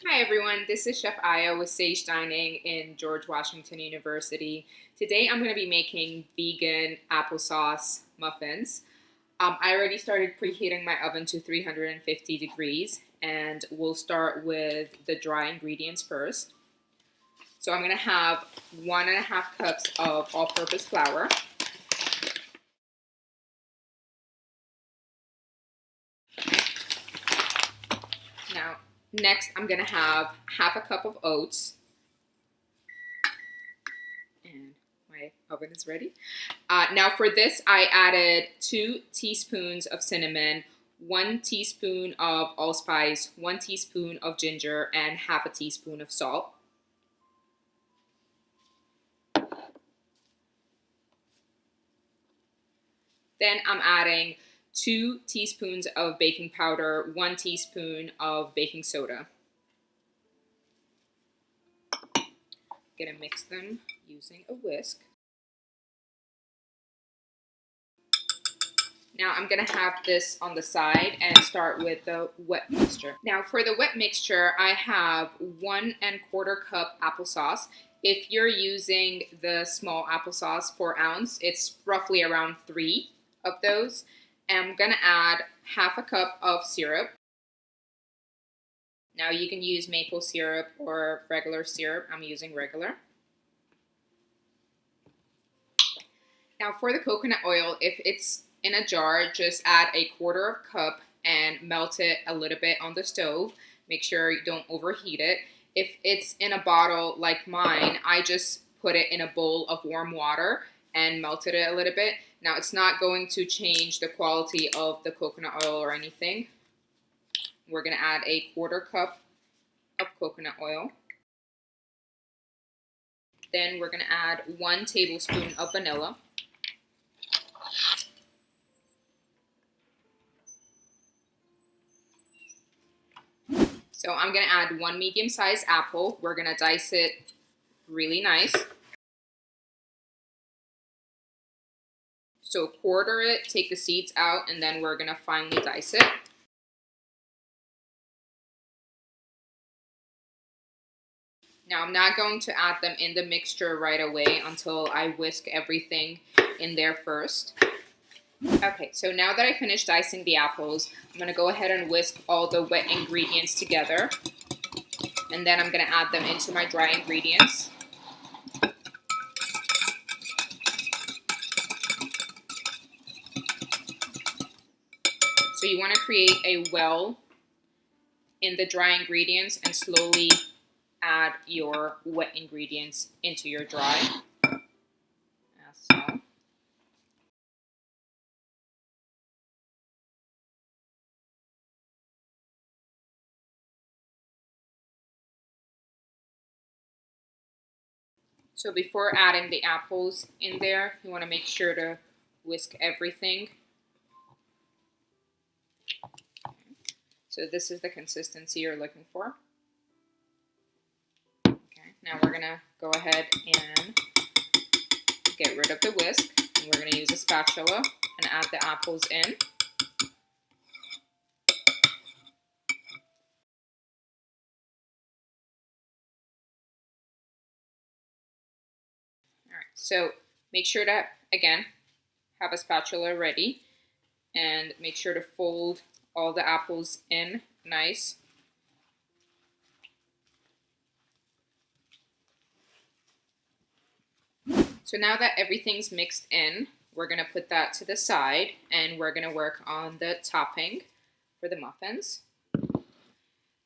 Hi everyone, this is Chef Aya with Sage Dining in George Washington University. Today I'm going to be making vegan applesauce muffins. I already started preheating my oven to 350 degrees and we'll start with the dry ingredients first. So I'm going to have 1.5 cups of all-purpose flour. Now, next I'm going to have 1/2 cup of oats. And my oven is ready. Now for this, I added 2 teaspoons of cinnamon, 1 teaspoon of allspice, 1 teaspoon of ginger, and 1/2 teaspoon of salt. Then I'm adding 2 teaspoons of baking powder, 1 teaspoon of baking soda. Gonna mix them using a whisk. Now I'm gonna have this on the side and start with the wet mixture. Now for the wet mixture, I have 1¼ cup applesauce. If you're using the small applesauce 4 ounce, it's roughly around 3 of those. And I'm gonna add 1/2 cup of syrup. Now you can use maple syrup or regular syrup. I'm using regular. Now for the coconut oil, if it's in a jar, just add 1/4 cup and melt it a little bit on the stove. Make sure you don't overheat it. If it's in a bottle like mine, I just put it in a bowl of warm water and melted it a little bit. Now it's not going to change the quality of the coconut oil or anything. We're gonna add 1/4 cup of coconut oil. Then we're gonna add 1 tablespoon of vanilla. So I'm gonna add 1 medium-sized apple. We're gonna dice it really nice. So quarter it, take the seeds out, and then we're gonna finely dice it. Now I'm not going to add them in the mixture right away until I whisk everything in there first. Okay, so now that I finished dicing the apples, I'm gonna go ahead and whisk all the wet ingredients together. And then I'm gonna add them into my dry ingredients. So you wanna create a well in the dry ingredients and slowly add your wet ingredients into your dry. As so. So before adding the apples in there, you want to make sure to whisk everything. So this is the consistency you're looking for. Okay, now we're gonna go ahead and get rid of the whisk. And we're gonna use a spatula and add the apples in. All right, so make sure to, again, have a spatula ready and make sure to fold all the apples in nice. So now that everything's mixed in, we're gonna put that to the side and we're gonna work on the topping for the muffins.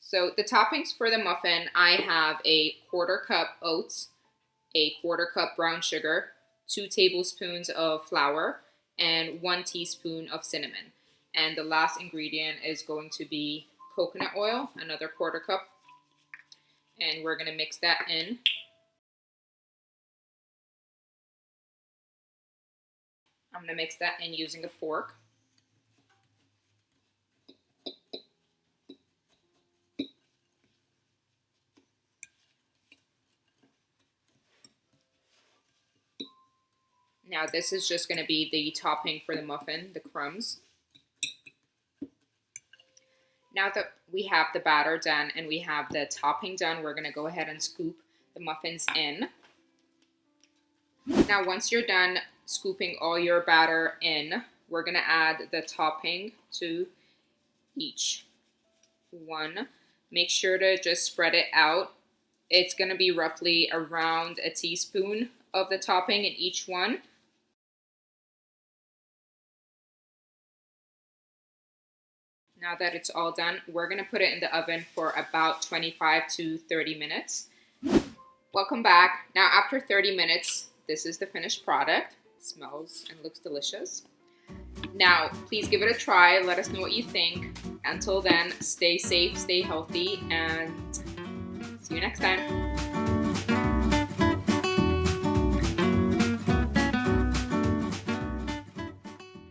So the toppings for the muffin, I have 1/4 cup oats, 1/4 cup brown sugar, 2 tablespoons of flour, and 1 teaspoon of cinnamon. And the last ingredient is going to be coconut oil, another 1/4 cup. And we're gonna mix that in. I'm gonna mix that in using a fork. Now this is just gonna be the topping for the muffin, the crumbs. Now that we have the batter done and we have the topping done, we're going to go ahead and scoop the muffins in. Now once you're done scooping all your batter in, we're going to add the topping to each one. Make sure to just spread it out. It's going to be roughly around a teaspoon of the topping in each one. Now that it's all done, we're going to put it in the oven for about 25 to 30 minutes. Welcome back. Now after 30 minutes, this is the finished product. It smells and looks delicious. Now, please give it a try. Let us know what you think. Until then, stay safe, stay healthy, and see you next time.